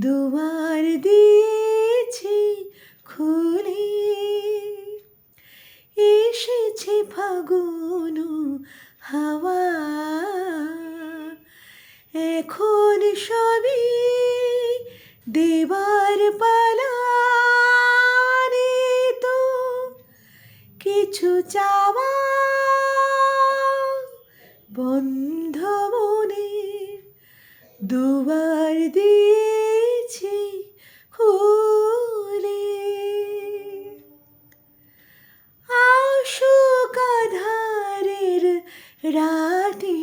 দুয়ার দিয়েছি খুলে, এসেছে ফাগুন হাওয়া, এখন সবই দেবার পালা। রে তো কিছু চাওয়া, বন্ধ মনের দুয়ার দিয়েছি খুলে। আশোক আঁধারের রাতে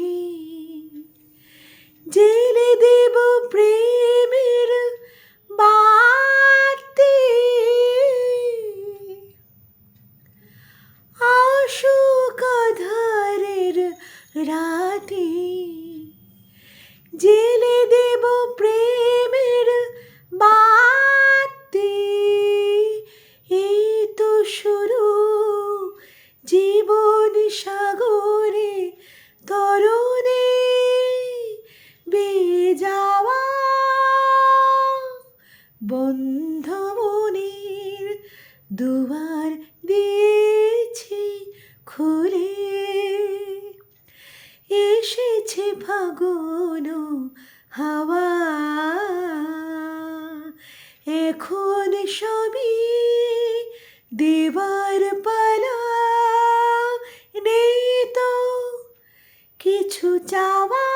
জেলে দেব প্রেমের বাতি। আশোক আঁধারের রাতে জেলে দেব প্রেমের বাতি। এই তো শুরু জীবন সাগরে তরণে বেয়ে যাওয়া, বন্ধ মনের দুয়ার দিয়েছি খুলে। এসেছে ফাগুন হাওয়া, এখন সবই দেবার পালা। নেই তো কিছু চাওয়া,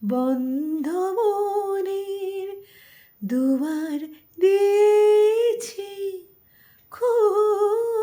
বন্ধ মনের দুয়ার দিয়েছি খুলে।